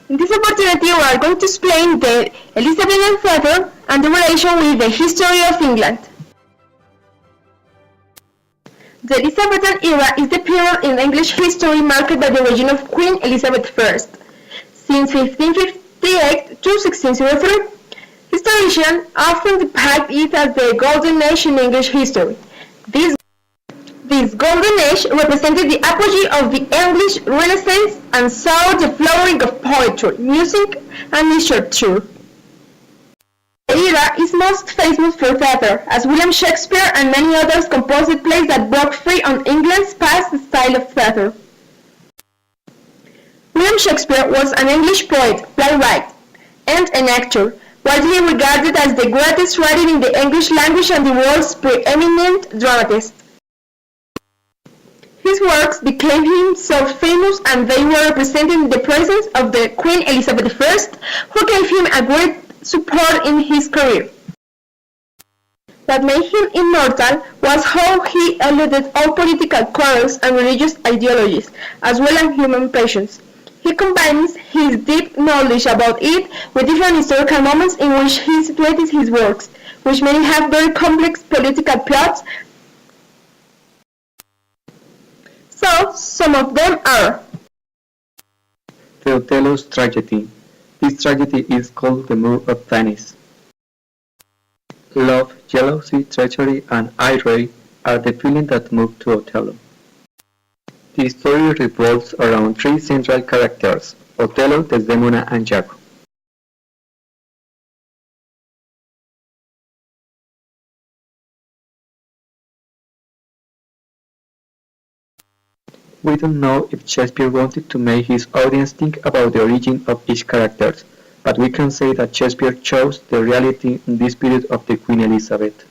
In this opportunity, we are going to explain the Elizabethan teathre and the relation with the history of England. The Elizabethan era is the period in English history marked by the reign of Queen Elizabeth I. Since 1558 to 1603, historians often depict it as the Golden Age in English history. This Golden Age represented the apogee of the English Renaissance and saw the flowering of poetry, music, and literature. The era is most famous for theatre, as William Shakespeare and many others composed plays that broke free on England's past style of theatre. William Shakespeare was an English poet, playwright, and an actor, widely regarded as the greatest writer in the English language and the world's preeminent dramatist. His works became him so famous, and they were represented in the presence of the Queen Elizabeth I, who gave him a great support in his career. What made him immortal was how he eluded all political quarrels and religious ideologies, as well as human passions. He combines his deep knowledge about it with different historical moments in which he situated his works, which many have very complex political plots. So, some of them are the Othello's tragedy. This tragedy is called the Moor of Venice. Love, jealousy, treachery, and irony are the feelings that move to Othello. The story revolves around three central characters: Othello, Desdemona, and Iago. We don't know if Shakespeare wanted to make his audience think about the origin of each character, but we can say that Shakespeare chose the reality in this period of the Queen Elizabeth.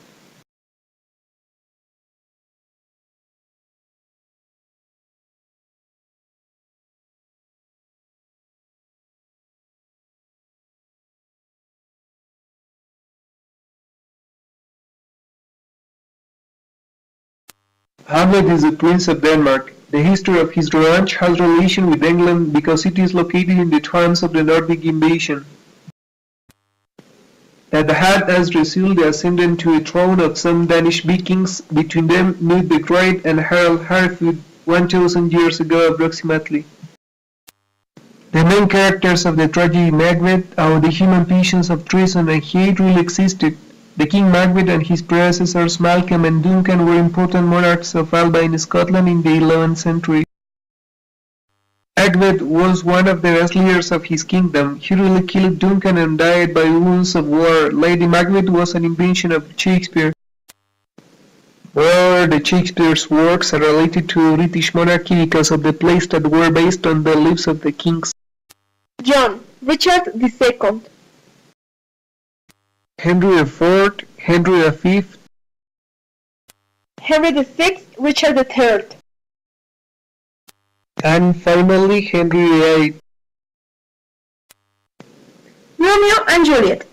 Hamlet is the Prince of Denmark. The history of his revenge has relation with England because it is located in the times of the Nordic invasion that had as result the ascendant to a throne of some Danish Vikings, between them Knud the Great and Harald Hardrada 1000 years ago approximately. The main characters of the tragedy Macbeth are the human passions of treason and hate really existed. The King Macbeth and his predecessors Malcolm and Duncan were important monarchs of Alba in Scotland in the 11th century. Macbeth was one of the best leaders of his kingdom. He really killed Duncan and died by wounds of war. Lady Macbeth was an invention of Shakespeare. Moreover, the Shakespeare's works are related to the British monarchy because of the plays that were based on the lives of the kings. John, Richard II, Henry IV, Henry V, Henry VI, Richard III, and finally Henry VIII. Romeo and Juliet.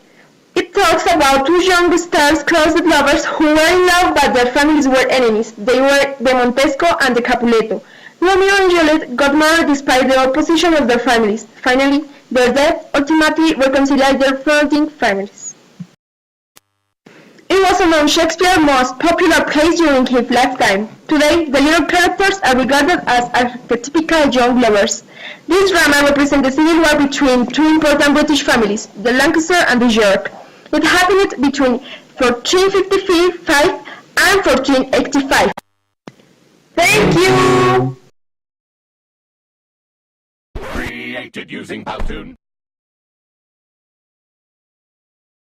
It talks about two young star-crossed lovers who were in love but their families were enemies. They were the Montesco and the Capuleto. Romeo and Juliet got married despite the opposition of their families. Finally, their death ultimately reconciled their fronting families. It was among Shakespeare's most popular plays during his lifetime. Today, the little characters are regarded as archetypical young lovers. This drama represents the civil war between two important British families, the Lancaster and the York. It happened between 1455 and 1485. Thank you! Created using Powtoon.